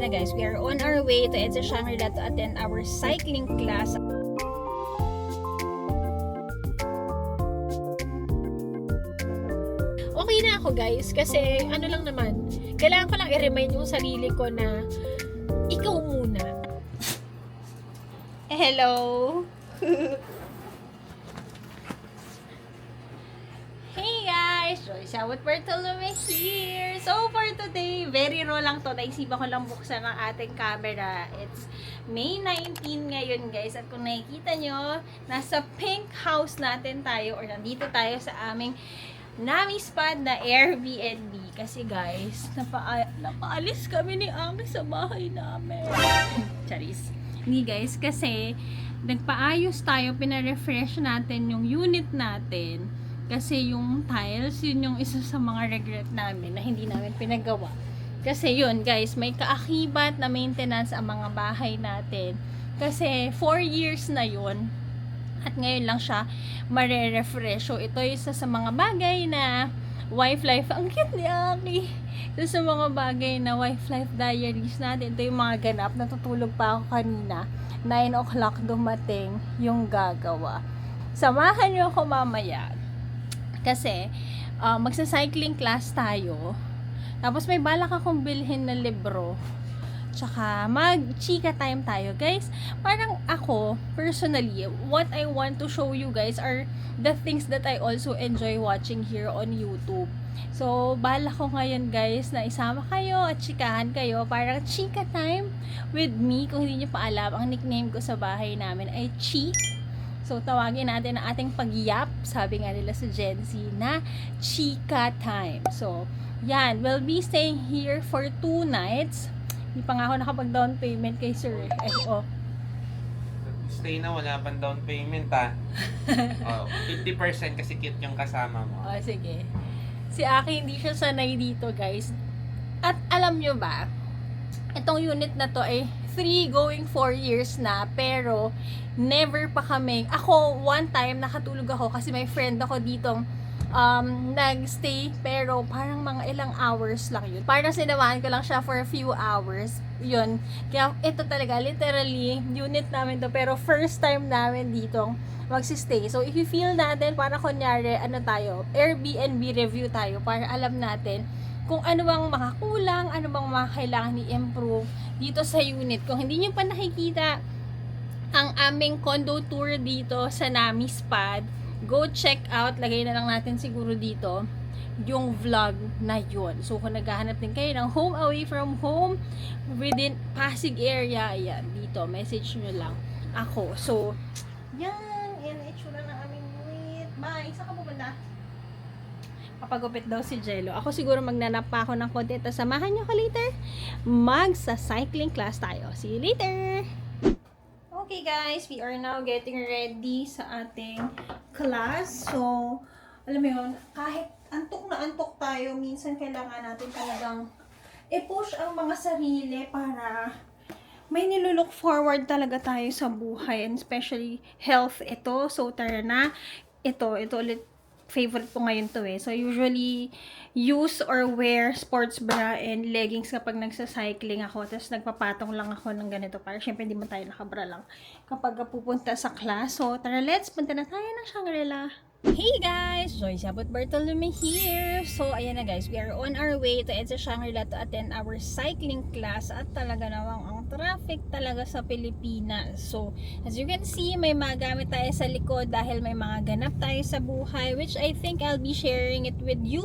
ayan na guys, we are on our way to EDSA Shangri-La to attend our cycling class. Okay na ako guys, kasi ano lang naman, kailangan ko lang i-remind yung sarili ko na ikaw muna. Hello! Hey guys! Joyce Abot Bartolome here! So for today, very raw lang to. Naisipan ko lang buksan ang ating camera. It's May 19 ngayon guys. At kung nakikita nyo, nasa pink house natin tayo or nandito tayo sa aming Nami Spad na Airbnb. Kasi guys, napaalis kami ni Ami sa bahay namin. Charis. Hindi guys, kasi nagpaayos tayo, pinarefresh natin yung unit natin. Kasi yung tiles, yun yung isa sa mga regret namin na hindi namin pinagawa. Kasi yun guys, may kaakibat na maintenance ang mga bahay natin. Kasi 4 years na yun. At ngayon lang siya mare-refresh. So ito isa sa mga bagay na wife life. Ang cute ni Aki. Ito sa mga bagay na wife life diaries natin. Ito yung mga ganap. Natutulog pa ako kanina. 9 o'clock dumating yung gagawa. Samahan niyo ako mamaya. Kasi, magsa-cycling class tayo. Tapos may balak akong bilhin na libro. Tsaka, mag-chika time tayo, guys. Parang ako, personally, what I want to show you guys are the things that I also enjoy watching here on YouTube. So, balak ko ngayon, guys, na isama kayo at chikahan kayo. Parang chika time with me. Kung hindi nyo pa alam, ang nickname ko sa bahay namin ay Chi. So, tawagin natin ang ating pagyap, sabi nga nila sa Gen Z, na chika time. So, yan. We'll be staying here for 2 nights. Hindi pa nga ako nakapag-down payment kay Sir. Stay na, wala pang down payment ha. 50% kasi cute yung kasama mo. Oh, sige. Si Aki hindi siya sanay dito, guys. At alam nyo ba, itong unit na to ay 3 going 4 years na, pero never pa kami. Ako, one time nakatulog ako kasi may friend ako ditong nagstay, pero parang mga ilang hours lang yun. Parang sinamahan ko lang siya for a few hours. Yun. Kaya ito talaga, literally, unit namin to, pero first time namin ditong magsistay. So, if you feel natin, para kunyari, ano tayo, Airbnb review tayo, para alam natin kung ano bang makakulang, ano bang mga kailangan i-improve dito sa unit. Kung hindi nyo pa nakikita ang aming condo tour dito sa Nami Spad, go check out, lagay na lang natin siguro dito yung vlog na yun. So kung naghahanap din kayo ng home away from home within Pasig area, ayan, dito, message nyo lang ako. So, yan ang itsura ng aming unit. Bye! Saan ka pupunta? Papagupit daw si Jello. Ako siguro magnanap pa ako ng konti. Tapos samahan nyo ka later. Magsa-cycling class tayo. See you later! Okay guys, we are now getting ready sa ating class. So, alam mo yun, kahit antok na antok tayo, minsan kailangan natin talagang i-push ang mga sarili para may nilulook forward talaga tayo sa buhay, and especially health ito. So, tara na. Ito ulit, favorite ko ngayon to eh. So, usually, use or wear sports bra and leggings kapag nagsa-cycling ako. Tapos, nagpapatong lang ako ng ganito. Para, syempre, hindi man tayo nakabra lang kapag pupunta sa class. So, tara, let's punta na tayo ng Shangri-La. Hey guys! Joyce Abot Bartolome here! So, ayan na guys, we are on our way to EDSA Shangri-La to attend our cycling class. At talaga namang ang traffic talaga sa Pilipinas. So, as you can see, may magamit tayo sa likod dahil may mga ganap tayo sa buhay, which I think I'll be sharing it with you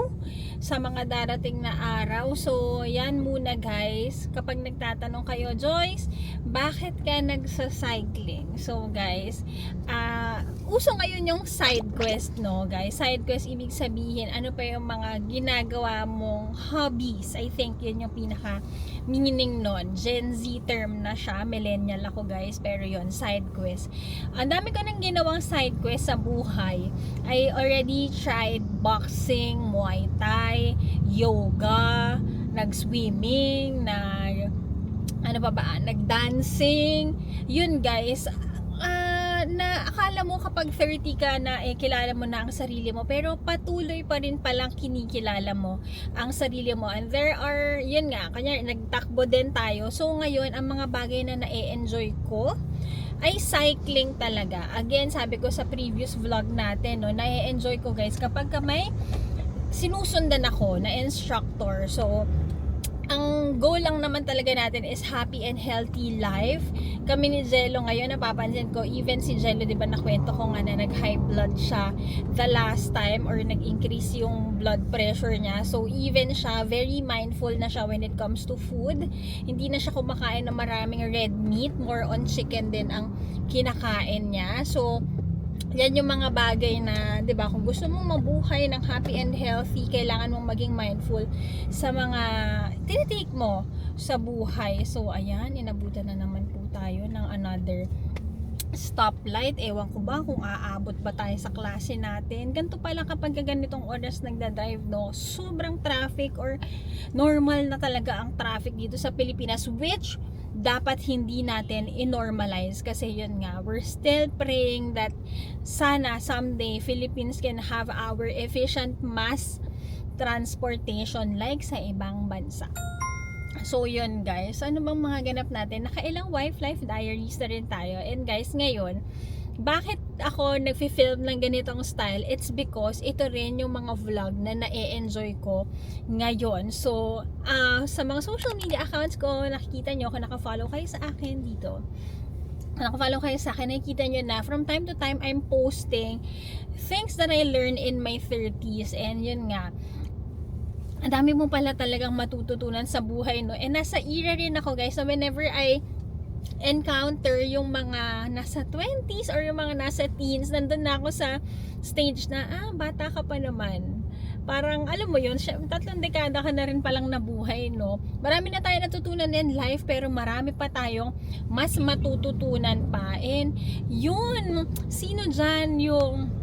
sa mga darating na araw. So, yan muna guys. Kapag nagtatanong kayo, Joyce, bakit ka nagsa-cycling? So, guys, uso ngayon yung side quest, no guys? Side quest, ibig sabihin, ano pa yung mga ginagawa mong hobbies. I think yun yung pinaka meaning nun. Gen Z term na siya. Millennial ako guys. Pero yun, side quest. Ang dami ko nang ginawang side quest sa buhay. I already tried boxing, Muay Thai, yoga, nag-swimming, ano pa ba? Nag-dancing. Yun guys. na akala mo kapag 30 ka na kilala mo na ang sarili mo, pero patuloy pa rin palang kinikilala mo ang sarili mo. And there are, yun nga, kanya nagtakbo din tayo. So ngayon, ang mga bagay na na-enjoy ko ay cycling talaga. Again, sabi ko sa previous vlog natin, no, na-enjoy ko guys kapag may sinusundan ako na instructor. So ang goal lang naman talaga natin is happy and healthy life. Kami ni Jello ngayon, napapansin ko, even si Jello, di ba nakwento ko nga na nag-high blood siya the last time or nag-increase yung blood pressure niya. So even siya, very mindful na siya when it comes to food. Hindi na siya kumakain ng maraming red meat, more on chicken din ang kinakain niya. So yan yung mga bagay na, 'di ba, kung gusto mong mabuhay ng happy and healthy, kailangan mong maging mindful sa mga tinitake mo sa buhay. So ayan, inabutan na naman po tayo ng another stoplight. Ewan ko ba kung aabot ba tayo sa klase natin. Ganito pala kapag ganitong oras nagda-drive, no, sobrang traffic or normal na talaga ang traffic dito sa Pilipinas, which dapat hindi natin i-normalize kasi yun nga, we're still praying that sana someday Philippines can have our efficient mass transportation like sa ibang bansa. So yun guys, ano bang mga ganap natin? Nakailang wife life diaries na rin tayo. And guys, ngayon, bakit ako nagfi-film ng ganitong style? It's because ito rin yung mga vlog na na-enjoy ko ngayon. So, sa mga social media accounts ko, nakikita nyo kung naka-follow kayo sa akin dito. Naka-follow kayo sa akin, nakikita nyo na from time to time, I'm posting things that I learned in my 30s. And yun nga, ang dami mo pala talagang matututunan sa buhay, no? And nasa era rin ako guys, so whenever I encounter yung mga nasa 20s or yung mga nasa teens, nandun na ako sa stage na, bata ka pa naman. Parang, alam mo yun, 3 dekada ka na rin palang nabuhay, no? Marami na tayo natutunan in life, pero marami pa tayong mas matututunan pa. And yun, sino dyan yung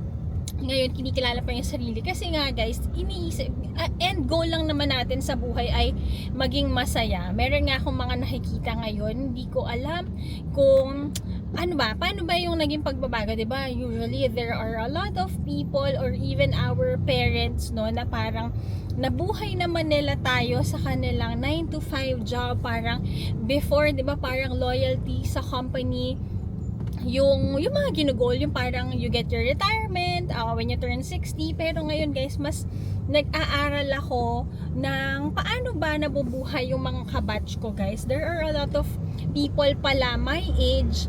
ngayon kinikilala pa yung sarili? Kasi nga guys, iniisip, end goal lang naman natin sa buhay ay maging masaya. Meron nga akong mga nakikita ngayon, hindi ko alam kung paano ba yung naging pagbabago, 'di ba? Usually there are a lot of people or even our parents, no, na parang nabuhay naman nila tayo sa kanilang 9 to 5 job. Parang before, 'di ba, parang loyalty sa company yung mga ginugol, yung parang you get your retirement when you turn 60. Pero ngayon guys, mas nag-aaral ako ng paano ba nabubuhay yung mga kabatch ko guys. There are a lot of people pala my age,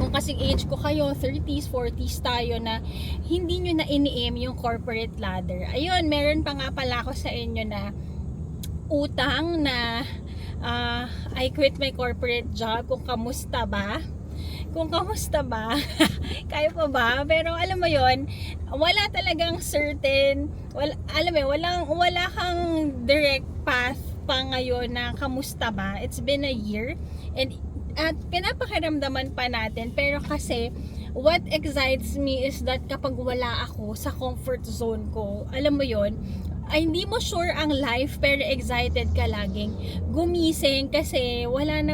kung kasing age ko kayo, 30s, 40s tayo, na hindi nyo na ini-aim yung corporate ladder. Ayun, meron pa nga pala ako sa inyo na utang na I quit my corporate job. Kung kamusta ba? Kaya pa ba? Pero alam mo yon, wala talagang certain, wala kang direct path pa ngayon na kamusta ba. It's been a year at pinapakiramdaman pa natin, pero kasi what excites me is that kapag wala ako sa comfort zone ko, alam mo yon, ay hindi mo sure ang life pero excited ka laging gumising kasi wala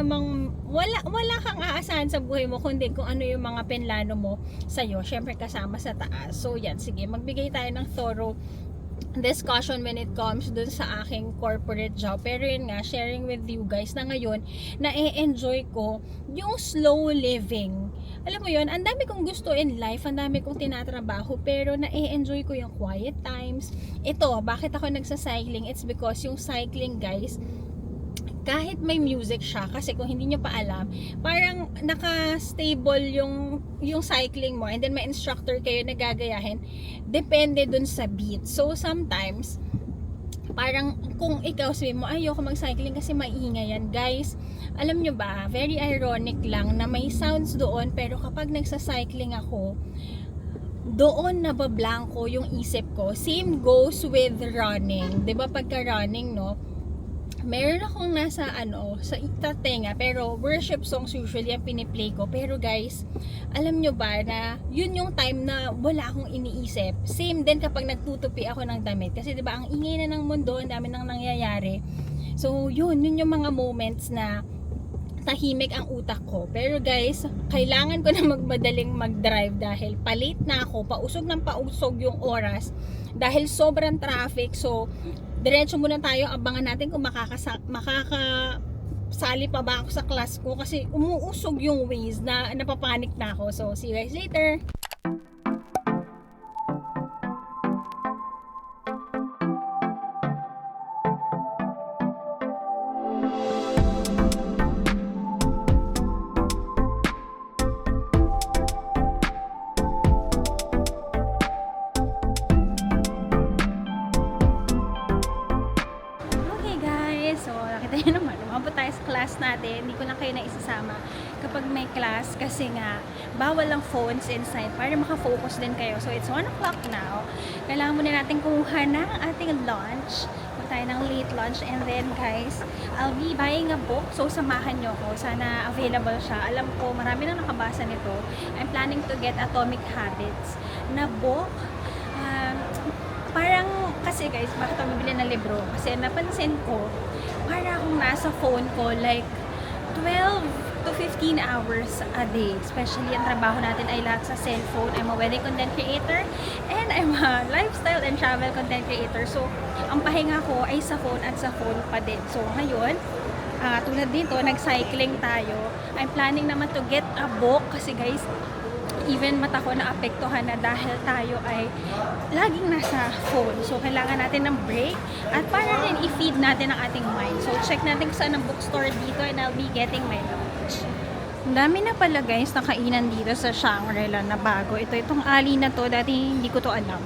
kang aasahan sa buhay mo kundi kung ano yung mga penlano mo sa'yo, syempre kasama sa taas. So yan, sige, magbigay tayo ng thorough discussion when it comes dun sa aking corporate job. Pero yun nga, sharing with you guys na ngayon na-enjoy ko yung slow living. Alam mo yun, ang dami kong gusto in life, ang dami kong tinatrabaho, pero na-enjoy ko yung quiet times. Ito, bakit ako nagsa-cycling? It's because yung cycling guys, kahit may music siya, kasi kung hindi nyo pa alam, parang naka-stable yung cycling mo, and then may instructor kayo na gagayahin, depende dun sa beat. So sometimes, parang kung ikaw sabihin mo, ayoko mag-cycling kasi maingay yan, guys, alam nyo ba, very ironic lang na may sounds doon, pero kapag nagsa-cycling ako, doon nabablanko yung isip ko. Same goes with running. 'Di ba pagka running, no? Meron akong nasa sa itatenga, pero worship songs usually ang piniplay ko. Pero guys, alam nyo ba na yun yung time na wala akong iniisip. Same din kapag nagtutupi ako ng damit. Kasi diba, ang ingay na ng mundo, ang dami nang nangyayari. So yun yung mga moments na tahimik ang utak ko. Pero guys, kailangan ko na magmadaling mag-drive dahil palit na ako, pausog ng pausog yung oras dahil sobrang traffic. So, diretso muna tayo, abangan natin kung makakasali pa ba ako sa class ko kasi umuusog yung Waze na napapanik na ako. So, see you guys later! So, nakita nyo naman, umabot tayo sa class natin. Hindi ko lang kayo na isasama kapag may class kasi nga, bawal lang phones inside para makafocus din kayo. So, it's 1 o'clock now. Kailangan muna natin kuha ng ating lunch. Kuha tayo ng late lunch. And then, guys, I'll be buying a book. So, samahan nyo ko. Sana available siya. Alam ko, marami nang nakabasa nito. I'm planning to get Atomic Habits na book. Parang, kasi guys, bakit ako bibili ng libro? Kasi napansin ko, para akong nasa phone ko, like, 12 to 15 hours a day. Especially, ang trabaho natin ay lahat sa cellphone. I'm a wedding content creator, and I'm a lifestyle and travel content creator. So, ang pahinga ko ay sa phone at sa phone pa din. So, ngayon, tulad dito, nag-cycling tayo. I'm planning naman to get a book kasi guys, even mata ko naapektuhan na dahil tayo ay laging nasa phone. So, kailangan natin ng break at para rin i-feed natin ang ating mind. So, check natin kung saan ang bookstore dito and I'll be getting my lunch. Ang dami na pala guys na kainan dito sa Shangri-La na bago. Itong alley na to, dati hindi ko to alam.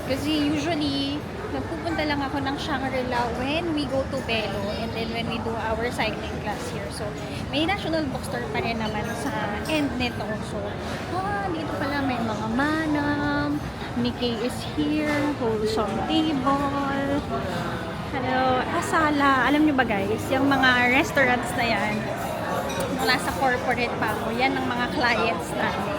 Kasi usually, nagpupunta lang ako ng Shangri-La when we go to Belo and then when we do our cycling class here. So, may national bookstore pa rin naman sa end nito. So, dito pala may mga manam. Mickey is here. Wholesome table. Hello. Sala. Alam nyo ba guys, yung mga restaurants na yan, nung nasa corporate pa ako, yan ang mga clients namin.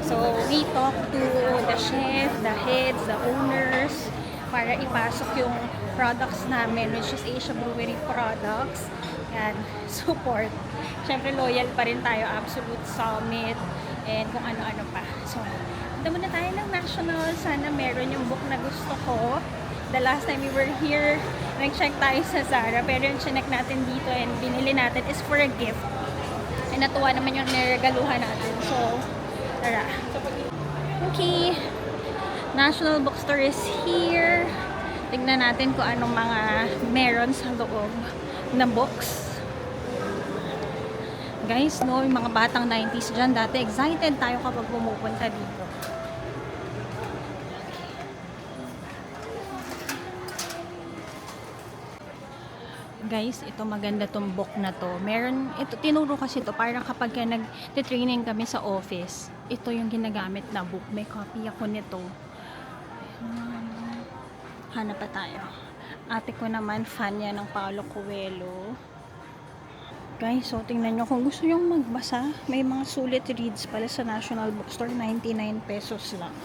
So, we talk to the chef, the heads, the owners, para ipasok yung products namin, which is Asia Brewery products. Yan, support. Siyempre, loyal pa rin tayo, Absolute Summit, and kung ano-ano pa. So, punta muna tayo ng National. Sana meron yung book na gusto ko. The last time we were here, nag-check tayo sa Zara, pero yung chinek natin dito and binili natin is for a gift. And natuwa naman yung niregaluhan natin. So, tara. Okay. National Bookstore is here. Tignan natin kung anong mga meron sa loob na books. Guys, no, yung mga batang 90s dyan, dati excited tayo kapag pumupunta dito. Guys, ito maganda tong book na to. Meron, ito, tinuro kasi ito, parang kapag nag-training kami sa office, ito yung ginagamit na book. May copy ako nito. Hanap pa tayo. Ate ko naman, fan niya ng Paulo Coelho. Guys, so tingnan nyo, kung gusto nyong magbasa, may mga sulit reads pala sa National Bookstore, 99 pesos lang.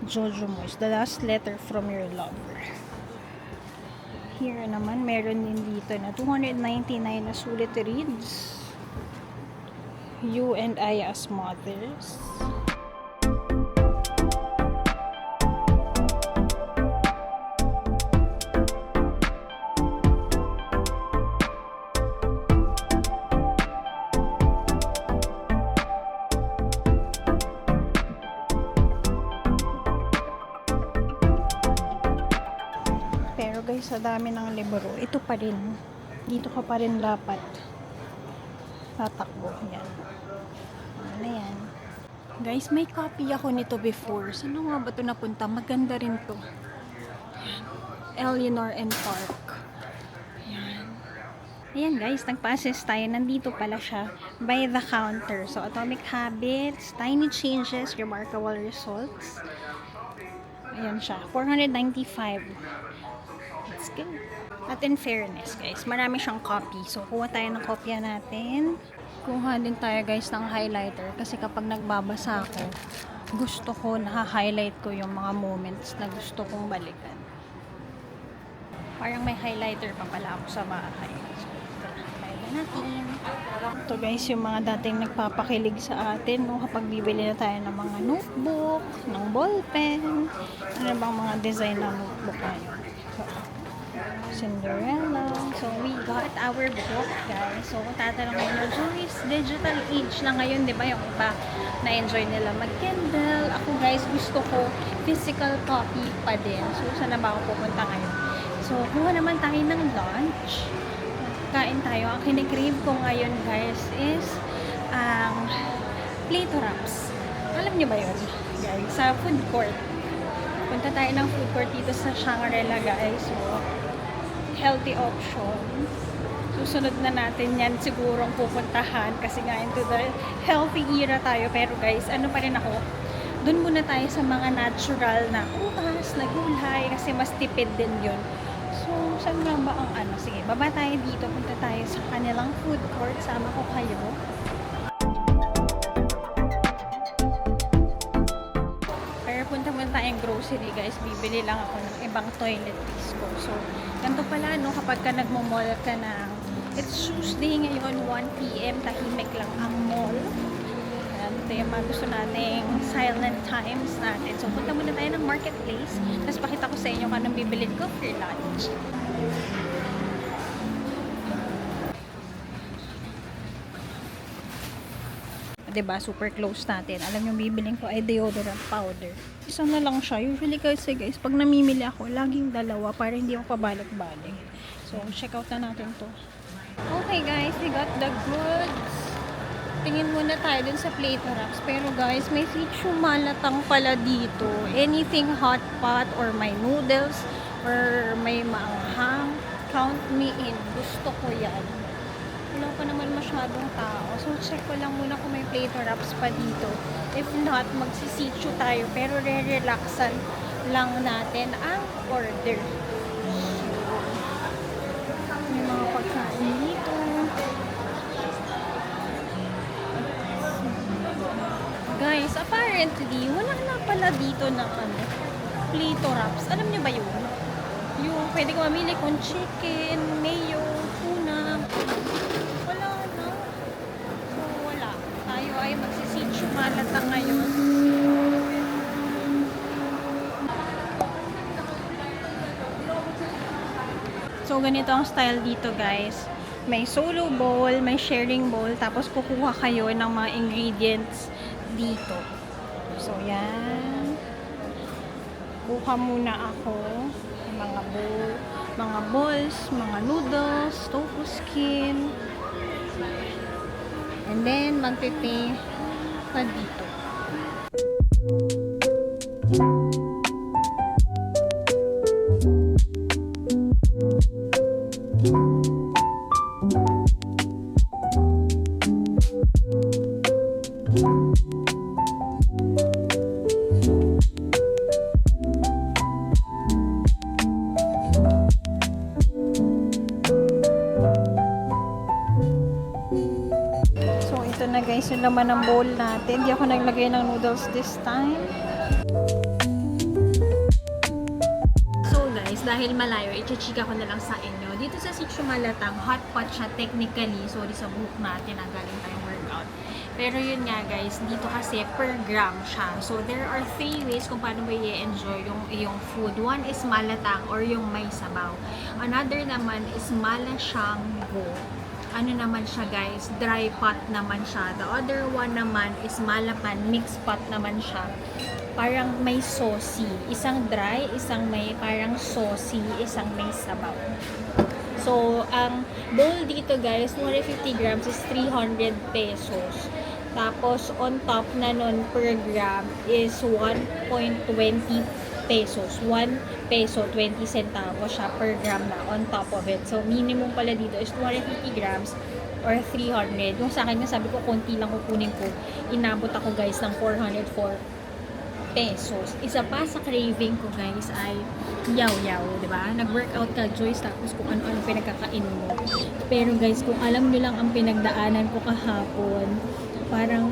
Jojo Moyes, The Last Letter from Your Lover. Here naman, meron din dito na 299 na sulit reads. You and I as Mothers. Guys, sa dami ng libro, ito pa rin, dito ka pa rin dapat tatakbo. Yan, ano yan guys, may copy ako nito before. Saan nga ba ito napunta? Maganda rin to. Eleanor and Park. Ayan. Ayan guys, nagpa-assist tayo, nandito pala siya by the counter. So, Atomic Habits, Tiny Changes, Remarkable Results. Ayan siya, 495. Let's go. At in fairness guys, marami siyang copy. So, kuha tayo ng kopya natin. Kuha din tayo guys ng highlighter. Kasi kapag nagbabasa ako, gusto ko, na-highlight ko yung mga moments na gusto kong balikan. Parang may highlighter pa pala ako sa bahay. So, tara, tayo na natin. Ito guys, yung mga dating nagpapakilig sa atin, no, kapag bibili na tayo ng mga notebook, ng ballpen, ano bang mga design ng notebook ngayon. Cinderella. So, we got our book, guys. So, kung tatanong kayo, Joyce, digital age na ngayon, di ba? Yung iba, na-enjoy nila mag-Kindle. Ako, guys, gusto ko physical copy pa din. So, saan na ba ako pupunta ngayon? So, kuha naman tayo ng lunch. Kain tayo. Ang kinikrave ko ngayon, guys, is ang Play-Doh wraps. Alam nyo ba yun, guys? Sa food court. Punta tayo ng food court dito sa Shangri-La, guys. So, healthy option. Susunod na natin yan sigurong pupuntahan kasi nga into the healthy era tayo. Pero guys, ano pa rin ako, dun muna tayo sa mga natural na utas, na gulay kasi mas tipid din yun. So, saan nga ba ang ano? Sige, baba tayo dito. Punta tayo sa kanilang food court. Sama ko kayo. Punta muna tayong grocery, guys. Bibili lang ako ng ibang toiletries ko. So, ganito pala, no, kapag ka nagmo-mall ka na, it's Tuesday ngayon, 1 PM, tahimik lang ang mall. Ito yung mga gusto nating silent times natin. So, punta muna tayo ng marketplace. Tapos, pakita ko sa inyo kung anong bibilin ko for lunch. Diba, super close natin. Alam nyo, bibiling ko ay deodorant powder. Isa na lang siya. Usually kasi guys, pag namimili ako, laging dalawa para hindi ako pabalik-balik. So, check out na natin to. Okay guys, we got the goods. Tingin muna tayo dun sa Play-Doh wraps. Pero guys, may tissue malatang pala dito. Anything hot pot or may noodles or may maanghang, count me in. Gusto ko yan. Wala pa naman masyadong tao. So, check ko lang muna kung may Play-Doh wraps pa dito. If not, magsisitio tayo. Pero re-relaxan lang natin ang order. So, may mga pagkain dito. Guys, apparently, wala na pala dito ng Play-Doh wraps. Alam niyo ba yun? Yung pwede ko mamili kung chicken, mayo, tuna. Wala na. So, wala. Tayo ay magsisitio malata ngayon. So, ganito ang style dito, guys. May solo bowl, may sharing bowl, tapos kukuha kayo ng mga ingredients dito. So, yan. Kuha muna ako ng mga bowl, mga balls, mga noodles, tofu skin. And then, magpipay pa dito. Ito na guys, yung laman ng bowl natin. Hindi ako naglagay ng noodles this time. So guys, dahil malayo, i-chika ko na lang sa inyo. Dito sa Sitio Malatang, hot pot siya technically. Sorry sa buhok natin, ang galing tayong workout. Pero yun nga guys, dito kasi per gram siya. So there are 3 ways kung paano mo i-enjoy yung iyong food. One is malatang or yung may sabaw. Another naman is malasyanggo. Ano naman siya guys, dry pot naman siya. The other one naman is malapan, mixed pot naman siya. Parang may saucy. Isang dry, isang may parang saucy, isang may sabaw. So, ang bowl dito guys, 250 grams is 300 pesos. Tapos, on top na nun per gram is 1.20 pesos. 1 peso 20 centavos siya per gram na on top of it. So, minimum pala dito is 250 grams or 300. Yung sa akin, sabi ko, konti lang kukunin ko. Inabot ako guys ng 404 pesos. Isa pa sa craving ko guys ay yaw-yaw, diba? Nag-workout ka, Joyce, tapos kung ano-ano pinagkakain mo. Pero guys, kung alam nyo lang ang pinagdaanan ko kahapon, parang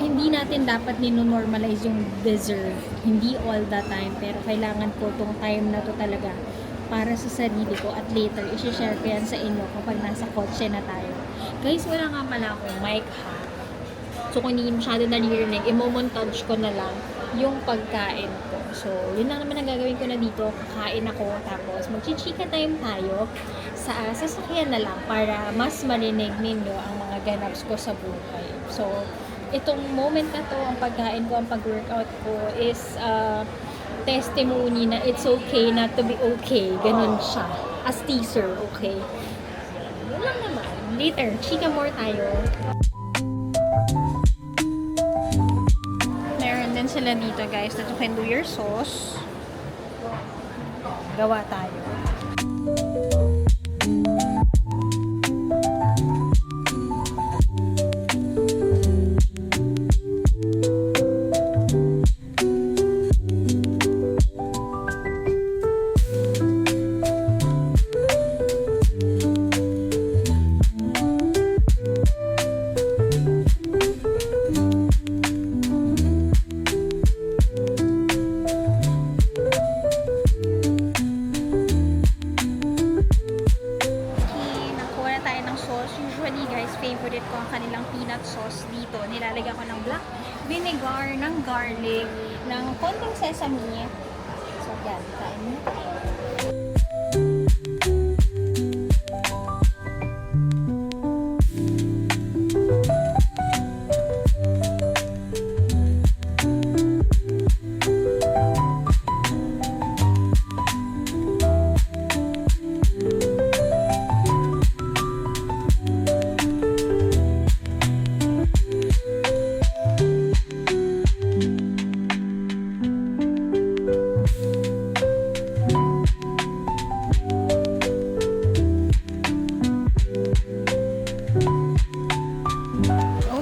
hindi natin dapat nino-normalize yung deserve. Hindi all the time, pero kailangan ko tong time na to talaga para sa sarili ko at later isi-share ko yan sa inyo kapag nasa kotse na tayo. Guys, wala nga pala akong mic ha. So kung hindi masyado naririnig, imo-montage ko na lang yung pagkain ko. So yun lang naman ang gagawin ko na dito. Kakain ako tapos magchichika time tayo sa sasakyan na lang para mas marinig ninyo ang mga ganaps ko sa buhay. So itong moment na to, ang pagkain ko, ang pag-workout ko is testimony na it's okay not to be okay. Ganun siya. As teaser, okay? Yun lang naman. Later, chika more tayo. Meron din sila dito guys that you can do your sauce. Gawa tayo. Usually guys, favorite ko ang kanilang peanut sauce dito. Nilalagyan ko ng black vinegar, ng garlic, ng konting sesame. So yan, kain muna tayo.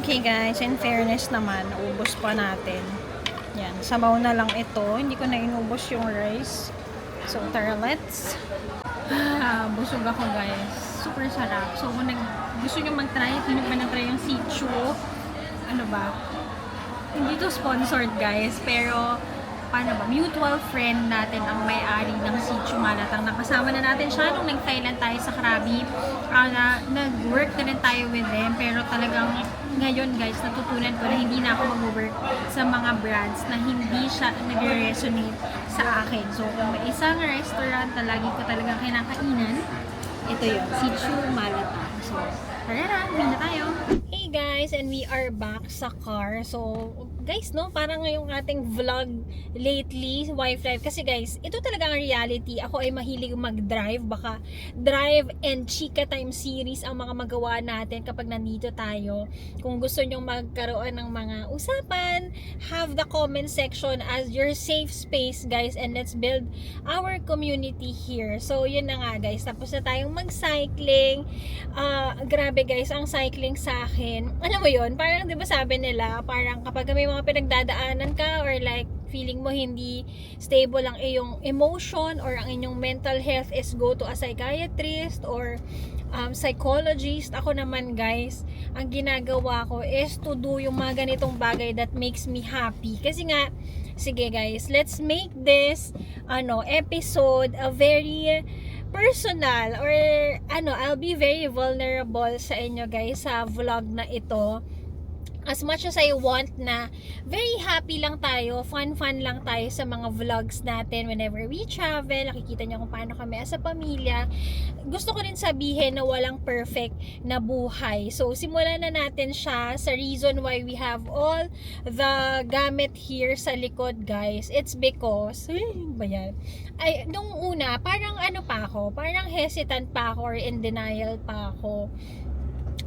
Okay guys, in fairness naman, ubos pa natin. Yan, sabaw na lang ito. Hindi ko na inubos yung rice. So, tara, let's. Busog ako guys. Super sarap. So, kung gusto nyo mag-try, hindi pa na-try yung Sichu. Ano ba? Hindi to sponsored guys, pero paano ba? Mutual friend natin ang may-ari ng Sichu Malatang. Nakasama na natin siya nung nag-Thailand tayo sa Krabi. Nag-work na rin tayo with them, pero talagang ngayon guys, natutunan ko na hindi na ako mag-work sa mga brands na hindi siya nag-resonate sa akin. So, kung may isang restaurant na lagi ko talagang kinakainan, ito yun, Sichu Malatang. So, tara, uwi na tayo. Hey guys, and we are back sa car. So, guys, no, parang ngayong ating vlog lately, wife life. Kasi guys, ito talaga ang reality. Ako ay mahilig mag-drive. Baka drive and chika time series ang mga magawa natin kapag nandito tayo. Kung gusto nyong magkaroon ng mga usapan, have the comment section as your safe space, guys. And let's build our community here. So, yun na nga, guys. Tapos na tayong mag-cycling. Grabe, guys, ang cycling sa akin. Alam mo yun, parang 'di ba sabi nila, parang kapag may mga pinagdadaanan ka or like feeling mo hindi stable ang iyong emotion or ang inyong mental health is go to a psychiatrist or psychologist. Ako naman guys, ang ginagawa ko is to do yung mga ganitong bagay that makes me happy. Kasi nga, sige guys, let's make this episode a very personal or I'll be very vulnerable sa inyo guys sa vlog na ito. As much as I want na very happy lang tayo, fun lang tayo sa mga vlogs natin whenever we travel, nakikita nyo kung paano kami as a pamilya. Gusto ko rin sabihin na walang perfect na buhay. So, simulan na natin siya sa reason why we have all the gamit here sa likod, guys. It's because, ba yan? Ay, nung una, parang parang hesitant pa ako or in denial pa ako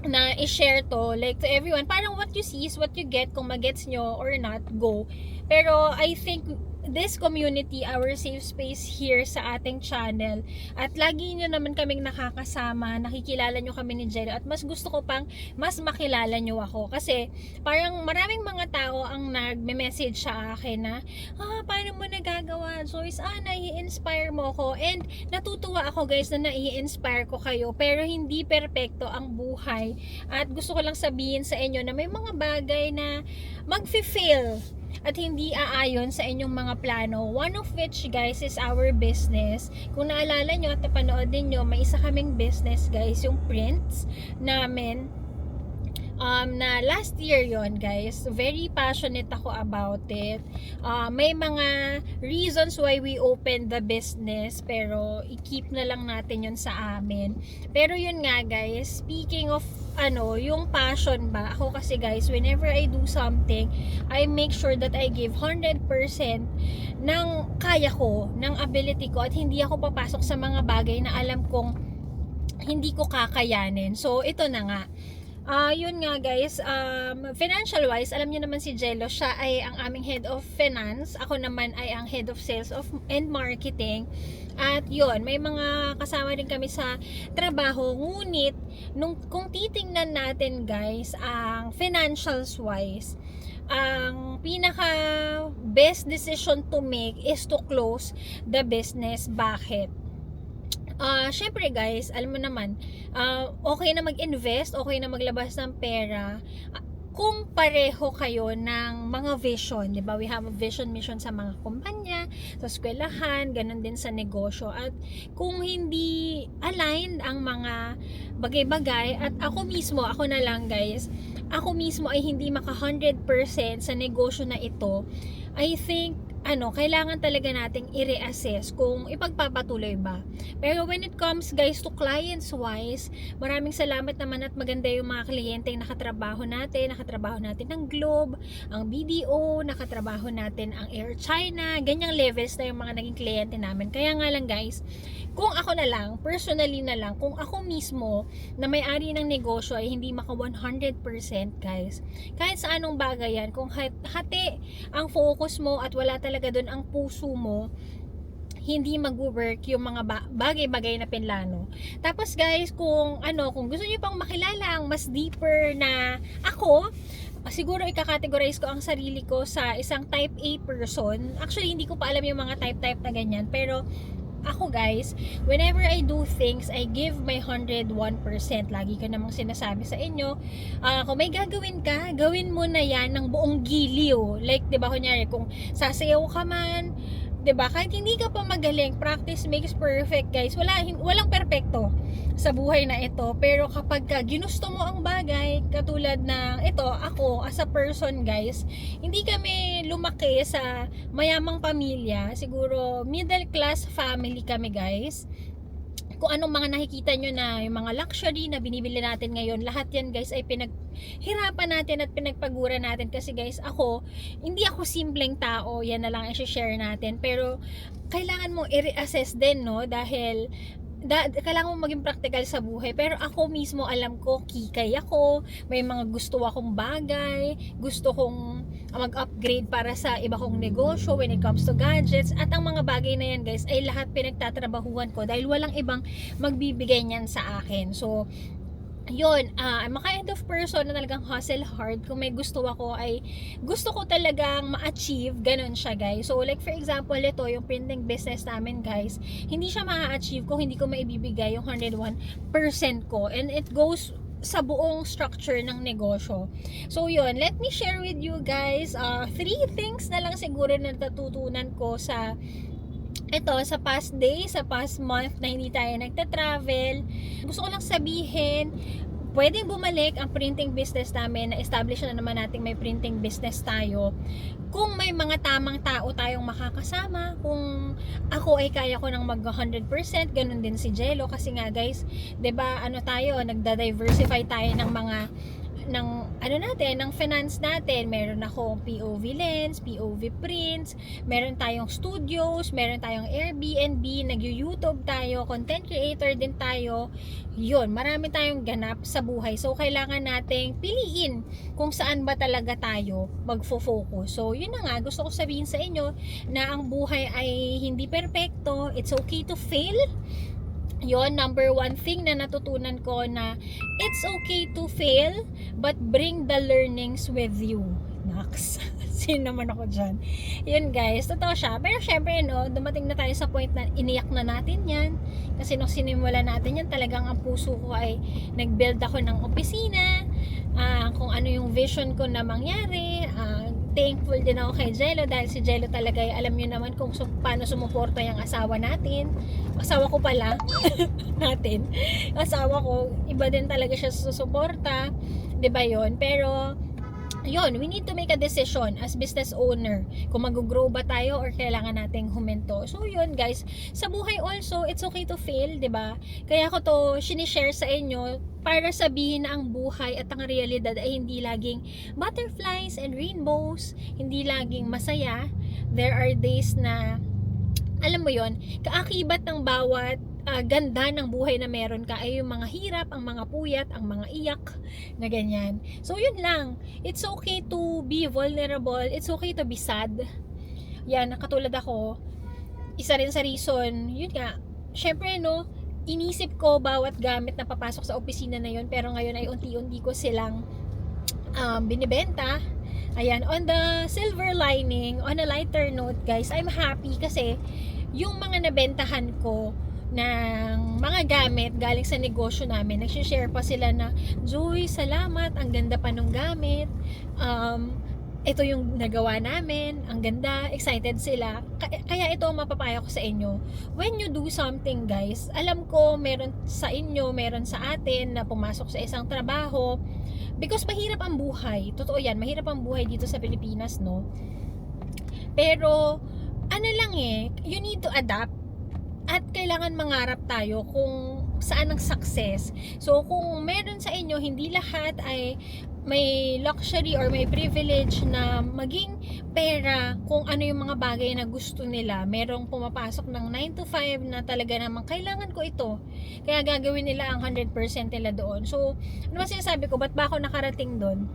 na i-share to, like, to everyone. Parang what you see is what you get. Kung magets nyo or not, go. Pero I think this community, our safe space here sa ating channel, at lagi nyo naman kaming nakakasama, nakikilala nyo kami ni Jello, at mas gusto ko pang mas makilala nyo ako. Kasi parang maraming mga tao ang nagme-message sa akin na, paano mo nagagawa, Joyce? Nai-inspire mo ko. And natutuwa ako guys na nai-inspire ko kayo, pero hindi perpekto ang buhay. At gusto ko lang sabihin sa inyo na may mga bagay na mag-fail at hindi aayon sa inyong mga plano. One of which, guys, is our business. Kung naalala nyo at napanood din nyo, may isa kaming business, guys, yung prints namin. Na last year yon, guys. Very passionate ako about it. May mga reasons why we opened the business, pero i-keep na lang natin yon sa amin. Pero yun nga, guys, speaking of yung passion ba, ako kasi, guys, whenever I do something, I make sure that I give 100% ng kaya ko, ng ability ko, at hindi ako papasok sa mga bagay na alam kong hindi ko kakayanin. So ito na nga. Yun nga, guys, financial wise, alam niyo naman si Jello, siya ay ang aming head of finance, ako naman ay ang head of sales and marketing. At yun, may mga kasama din kami sa trabaho, ngunit kung titingnan natin, guys, ang financials wise, ang pinaka best decision to make is to close the business. Bakit? Syempre, guys, alam mo naman, okay na mag-invest, okay na maglabas ng pera, kung pareho kayo ng mga vision, di ba? We have a vision, mission sa mga kumpanya, sa eskwelahan, ganun din sa negosyo. At kung hindi aligned ang mga bagay-bagay, at ako na lang, guys, ako mismo ay hindi maka 100% sa negosyo na ito, I think kailangan talaga nating i-reassess kung ipagpapatuloy ba. Pero when it comes, guys, to clients wise, maraming salamat naman at maganda yung mga kliyente yung nakatrabaho natin ng Globe, ang BDO, nakatrabaho natin ang Air China, ganyang levels na yung mga naging kliyente namin. Kaya nga lang, guys, kung ako na lang, personally na lang, kung ako mismo na may-ari ng negosyo ay hindi maka 100%, guys, kahit sa anong bagay yan, kung hati ang focus mo at wala talaga doon ang puso mo, hindi mag-work yung mga bagay-bagay na pinlano. Tapos, guys, kung gusto niyo pang makilala ang mas deeper na ako, siguro ika-categorize ko ang sarili ko sa isang type A person. Actually, hindi ko pa alam yung mga type na ganyan, pero ako, guys, whenever I do things, I give my 101%. Lagi ko namang sinasabi sa inyo, kung may gagawin ka, gawin mo na yan ng buong giliw. Like, di ba, kunyari, kung sasayaw ka man, di ba, kahit hindi ka pa magaling, practice makes perfect, guys. Walang perfecto sa buhay na ito. Pero kapag ginusto mo ang bagay, katulad na ito, ako, as a person, guys, hindi kami lumaki sa mayamang pamilya. Siguro, middle class family kami, guys. Kung anong mga nakikita nyo na yung mga luxury na binibili natin ngayon, lahat yan, guys, ay pinaghirapan natin at pinagpagura natin. Kasi, guys, hindi ako simpleng tao, yan na lang i-share natin. Pero kailangan mo i-reassess din, no? Dahil kailangan mo maging practical sa buhay. Pero ako mismo, alam ko, kikay ako, may mga gusto akong bagay, gusto kong mag-upgrade para sa iba kong negosyo when it comes to gadgets, at ang mga bagay na yan, guys, ay lahat pinagtatrabahuan ko dahil walang ibang magbibigay niyan sa akin. So yun, I'm a kind of person na talagang hustle hard. Kung may gusto ako, ay gusto ko talagang ma-achieve, ganun siya, guys. So like for example, ito yung printing business namin, guys, hindi siya ma-achieve kung hindi ko maibibigay yung 101% ko, and it goes sa buong structure ng negosyo. So yun, let me share with you, guys, 3 things na lang siguro na natutunan ko sa past day, sa past month na hindi tayo nagta-travel. Gusto ko lang sabihin, pwedeng bumalik ang printing business namin, na-establish na naman natin may printing business tayo. Kung may mga tamang tao tayong makakasama, kung ako ay kaya ko ng mag 100%, ganun din si Jello. Kasi nga, guys, 'di ba, nagda-diversify tayo ng mga ng finance natin. Meron akong POV lens, POV prints, meron tayong studios, meron tayong Airbnb, nag-YouTube tayo, content creator din tayo. Yun, marami tayong ganap sa buhay. So, kailangan nating piliin kung saan ba talaga tayo magfo-focus. So, yun na nga, gusto ko sabihin sa inyo na ang buhay ay hindi perpekto. It's okay to fail. Yon, number 1 thing na natutunan ko, na it's okay to fail, but bring the learnings with you. Naks, sino naman ako dyan. Yun, guys, totoo siya. Pero syempre, dumating na tayo sa point na iniyak na natin yan. Kasi nung sinimula natin yan, talagang ang puso ko ay nag-build ako ng opisina, kung ano yung vision ko na mangyari, thankful din ako kay Jello dahil si Jello talaga alam niyo naman kung paano sumuporta yung asawa natin. Asawa ko pala. natin. Asawa ko, iba din talaga siya sa suporta. 'Di ba 'yon? Pero yun, we need to make a decision as business owner kung mag-grow ba tayo or kailangan nating huminto. So yun guys, sa buhay also, it's okay to fail, 'di ba? Kaya ko to sinishare sa inyo para sabihin na ang buhay at ang realidad ay hindi laging butterflies and rainbows, hindi laging masaya. There are days na, alam mo yon, kaakibat ng bawat ganda ng buhay na meron ka ay yung mga hirap, ang mga puyat, ang mga iyak na ganyan. So yun lang, it's okay to be vulnerable, it's okay to be sad. Yan, katulad ako, isa rin sa reason, yun nga, syempre no, inisip ko bawat gamit na papasok sa opisina na yun, pero ngayon ay unti-unti ko silang binibenta. Ayan, on the silver lining, on a lighter note guys, I'm happy kasi yung mga nabentahan ko ng mga gamit galing sa negosyo namin, nagsishare pa sila na, Joy, salamat, ang ganda pa nung gamit, ito yung nagawa namin, ang ganda, excited sila. Kaya ito ang mapapayo ko sa inyo, when you do something guys, alam ko meron sa inyo, meron sa atin na pumasok sa isang trabaho, because mahirap ang buhay, totoo yan, mahirap ang buhay dito sa Pilipinas, no? Pero ano lang you need to adapt. At kailangan mangarap tayo kung saan ang success. So kung meron sa inyo, hindi lahat ay may luxury or may privilege na maging pera kung ano yung mga bagay na gusto nila. Merong pumapasok ng 9 to 5 na talaga namang kailangan ko ito. Kaya gagawin nila ang 100% nila doon. So ano ba sinasabi ko? Ba't ba ako nakarating doon?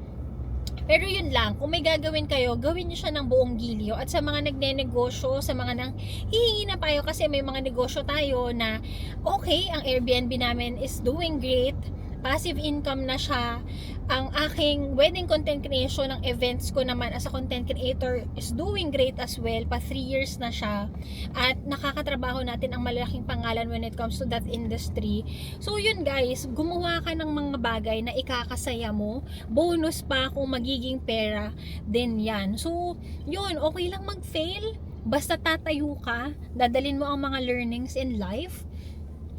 Pero yun lang, kung may gagawin kayo, gawin nyo siya ng buong gilyo. At sa mga nagne-negosyo, sa mga nang hihingi na tayo kasi may mga negosyo tayo na okay, ang Airbnb namin is doing great, passive income na siya. Ang aking wedding content creation ng events ko naman as a content creator is doing great as well. Pa 3 years na siya. At nakakatrabaho natin ang malaking pangalan when it comes to that industry. So yun guys, gumawa ka ng mga bagay na ikakasaya mo. Bonus pa kung magiging pera din yan. So yun, okay lang mag-fail. Basta tatayo ka, dadalin mo ang mga learnings in life.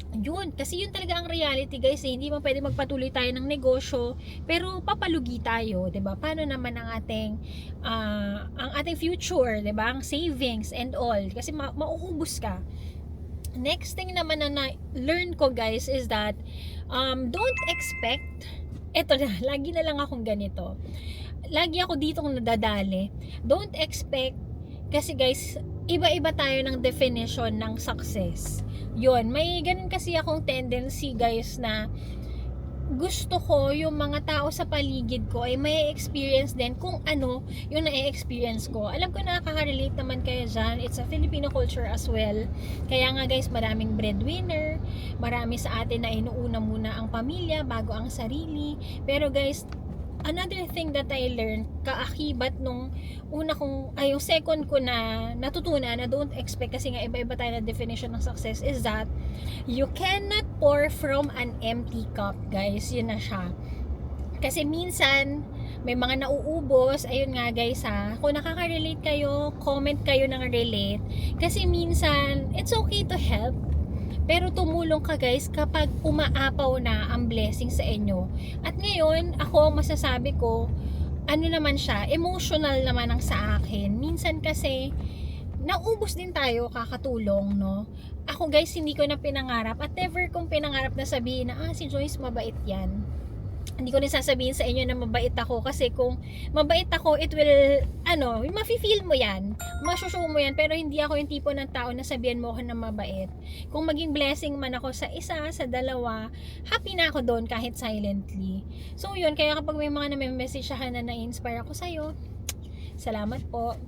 Yun, kasi yun talaga ang reality guys, hindi mo pwede magpatuloy tayo ng negosyo pero papalugi tayo, 'di ba? Paano naman ang ating future, 'di ba? Ang savings and all, kasi mauubos ka. Next thing naman na learn ko guys is that don't expect, eto na, lagi na lang akong ganito. Lagi ako ditong nadadali. Don't expect, kasi guys, iba-iba tayo ng definition ng success. Yun, may ganun kasi akong tendency guys na gusto ko yung mga tao sa paligid ko ay may experience din kung ano yung na-experience ko. Alam ko nakaka-relate naman kayo dyan. It's a Filipino culture as well. Kaya nga guys, maraming breadwinner, marami sa atin na inuuna muna ang pamilya bago ang sarili. Pero guys, another thing that I learned, kaakibat nung yung second ko na natutunan na don't expect, kasi nga iba-iba tayo na definition ng success, is that you cannot pour from an empty cup, guys. Yun na siya. Kasi minsan, may mga nauubos. Ayun nga guys kung nakaka-relate kayo, comment kayo ng relate. Kasi minsan, it's okay to help. Pero tumulong ka guys kapag umaapaw na ang blessing sa inyo. At ngayon, ako masasabi ko, ano naman siya, emotional naman ang sa akin. Minsan kasi, naubos din tayo kakatulong, no? Ako guys, hindi ko na pinangarap at never kong pinangarap na sabihin na, si Joyce mabait yan. Hindi ko rin sasabihin sa inyo na mabait ako, kasi kung mabait ako, it will, mafe-feel mo yan, masushow mo yan, pero hindi ako yung tipo ng tao na sabihan mo ako na mabait. Kung maging blessing man ako sa isa, sa dalawa, happy na ako doon kahit silently. So yun, kaya kapag may mga na-message na na-inspire ako sa'yo, salamat po.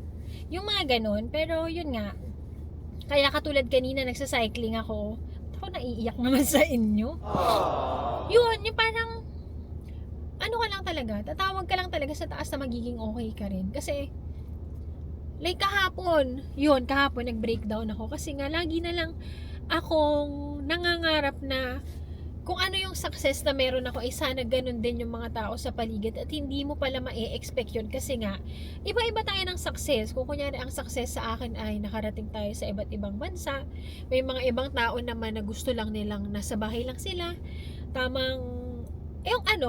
Yung mga ganun, pero yun nga, kaya katulad kanina nagsa-cycling ako naiiyak naman sa inyo. Yun, yung parang ano ka lang talaga, tatawag ka lang talaga sa taas na magiging okay ka rin. Kasi, like kahapon nag-breakdown ako. Kasi nga, lagi na lang akong nangangarap na kung ano yung success na meron ako, ay sana ganun din yung mga tao sa paligid at hindi mo pala ma-expect yun kasi nga, iba-iba tayo ng success. Kung kunyari ang success sa akin ay nakarating tayo sa iba't ibang bansa, may mga ibang tao naman na gusto lang nilang nasa bahay lang sila, tamang,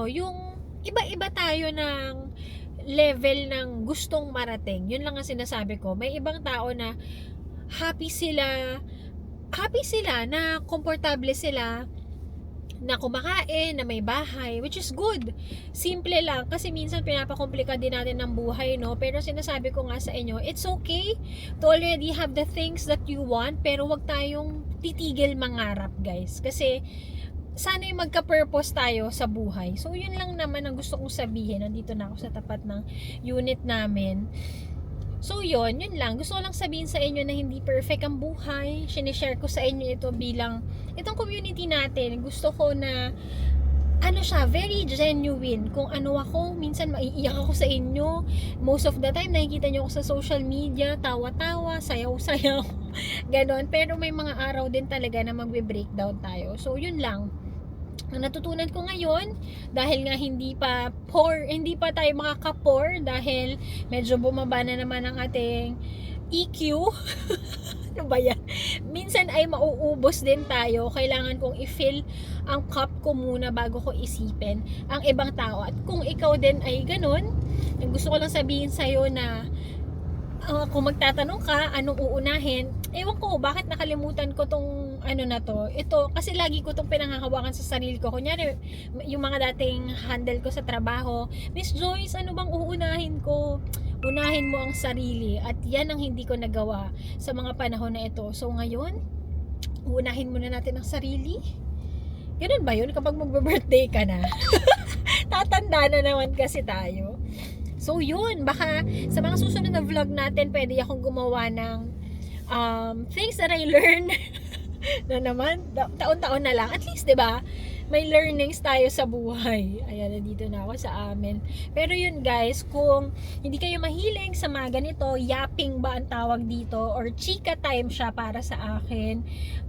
yung iba-iba tayo ng level ng gustong marating. Yun lang ang sinasabi ko. May ibang tao na happy sila na komportable sila na kumakain, na may bahay, which is good. Simple lang, kasi minsan pinapakomplika din natin ng buhay, no? Pero sinasabi ko nga sa inyo, it's okay to already have the things that you want, pero wag tayong titigil mangarap, guys. Kasi, sana yung magka-purpose tayo sa buhay. So, yun lang naman ang gusto kong sabihin. Nandito na ako sa tapat ng unit namin. So yun lang. Gusto ko lang sabihin sa inyo na hindi perfect ang buhay. Sinishare ko sa inyo ito bilang itong community natin. Gusto ko na very genuine. Kung ano ako, minsan maiiyak ako sa inyo. Most of the time, nakikita nyo ako sa social media, tawa-tawa, sayaw-sayaw, ganon. Pero may mga araw din talaga na magbe-breakdown tayo. So yun lang. Ang natutunan ko ngayon, dahil nga hindi pa tayo makaka-pour dahil medyo bumaba na naman ang ating EQ. Ano ba yan? Minsan ay mauubos din tayo. Kailangan kong i-fill ang cup ko muna bago ko isipin ang ibang tao. At kung ikaw din ay ganun, gusto ko lang sabihin sa'yo na kung magtatanong ka, anong uunahin, ewan ko, bakit nakalimutan ko tong na to. Ito, kasi lagi ko tong pinanghahawakan sa sarili ko. Kunyari, yung mga dating handle ko sa trabaho, Miss Joyce, ano bang uunahin ko? Unahin mo ang sarili. At yan ang hindi ko nagawa sa mga panahon na ito. So ngayon, uunahin muna natin ang sarili. Ganun ba yun? Kapag magbe-birthday ka na. Tatanda na naman kasi tayo. So yun, baka sa mga susunod na vlog natin, pwede akong gumawa ng things that I learned na naman, taon-taon na lang. At least, 'di ba? May learnings tayo sa buhay. Ayan, nandito na ako sa amin. Pero yun guys, kung hindi kayo mahilig sa mga ganito, yapping ba ang tawag dito, or chika time siya para sa akin,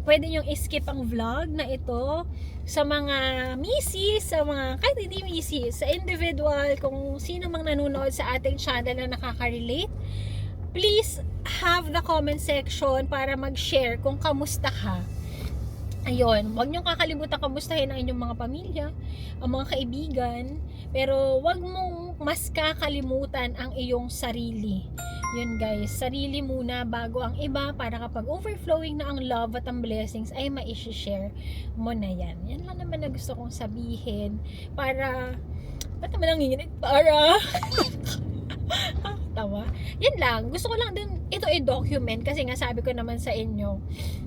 pwede nyo skip ang vlog na ito. Sa mga misis, sa mga, kahit hindi misis, sa individual, kung sino mang nanonood sa ating channel na nakaka-relate, please have the comment section para mag-share kung kamusta ka. Ayun, huwag niyong kakalimutan kamustahin ang inyong mga pamilya, ang mga kaibigan, pero huwag mong mas kakalimutan ang iyong sarili. Yun guys, sarili muna bago ang iba, para kapag overflowing na ang love at ang blessings ay ma-share mo na yan. Yan lang naman na gusto kong sabihin para, ba't naman nanginginig? Para tawa. Yan lang, gusto ko lang din ito i-document kasi nga sabi ko naman sa inyo,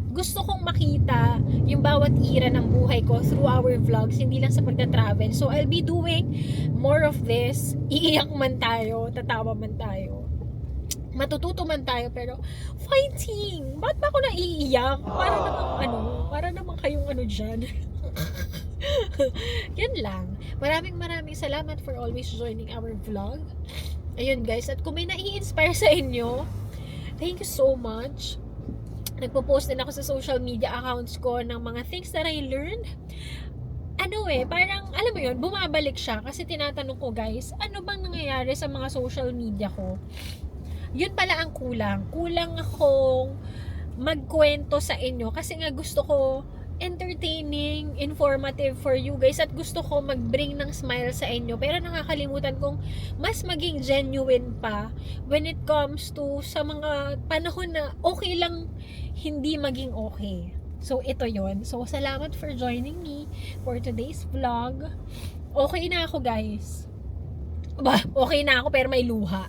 gusto kong makita yung bawat era ng buhay ko through our vlogs, hindi lang sa pagta-travel. So, I'll be doing more of this. Iiyak man tayo, tatawa man tayo, matututo man tayo, pero fighting! Ba't ba ako naiiyak? Para namang kayong dyan. Yan lang. Maraming salamat for always joining our vlog. Ayun guys, at kung may nai-inspire sa inyo, thank you so much. Nagpo-post din ako sa social media accounts ko ng mga things that I learned. Parang, alam mo yun, bumabalik siya. Kasi tinatanong ko guys, ano bang nangyayari sa mga social media ko? Yun pala ang kulang. Kulang akong magkwento sa inyo. Kasi nga gusto ko entertaining, informative for you guys, at gusto ko mag-bring ng smile sa inyo, pero nakakalimutan kong mas maging genuine pa when it comes to sa mga panahon na okay lang hindi maging okay. So ito yon. So salamat for joining me for today's vlog. Okay na ako guys. Okay na ako pero may luha.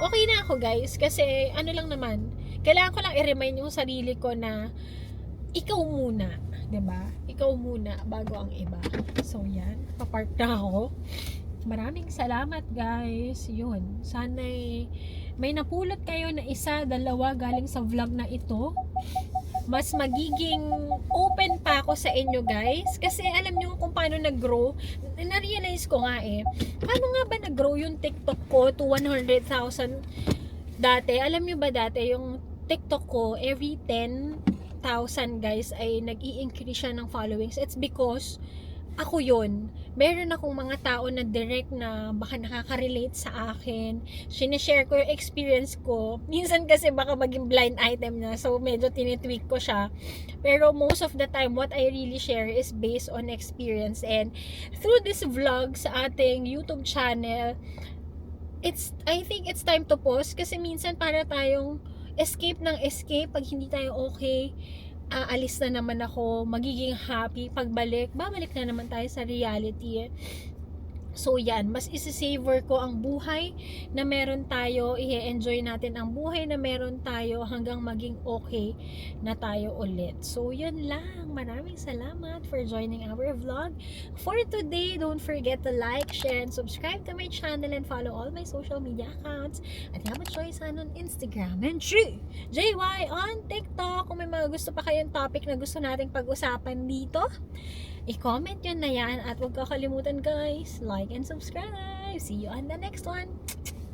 Okay na ako guys kasi lang naman, kailangan ko lang i-remind yung sarili ko na ikaw muna. 'Di ba? Ikaw muna bago ang iba. So yan, papark na ako. Maraming salamat guys. Yun, sana'y may napulot kayo na isa, dalawa galing sa vlog na ito. Mas magiging open pa ako sa inyo guys. Kasi alam nyo kung paano nag-grow. Na-realize ko nga paano nga ba nag-grow yung TikTok ko to 100,000 dati? Alam nyo ba dati yung TikTok ko every 10,000 guys ay nag-i-increase siya ng followings. It's because ako yun. Meron akong mga tao na direct na baka nakaka-relate sa akin. Sinishare ko yung experience ko. Minsan kasi baka maging blind item na, so medyo tinitweak ko siya. Pero most of the time, what I really share is based on experience. And through this vlog sa ating YouTube channel, I think it's time to pause kasi minsan para tayong escape ng escape pag hindi tayo okay. Aalis na naman ako, magiging happy, pagbalik, babalik na naman tayo sa reality. So yan, mas isi-savor ko ang buhay na meron tayo, i-enjoy natin ang buhay na meron tayo hanggang maging okay na tayo ulit. So yun lang, maraming salamat for joining our vlog. For today, don't forget to like, share, and subscribe to my channel and follow all my social media accounts. At Yama Choy-san on Instagram and JY on TikTok. Kung may mga gusto pa kayong topic na gusto nating pag-usapan dito, i-comment yun na yan. At huwag kakalimutan guys, like and subscribe. See you on the next one.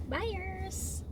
Bye-ers!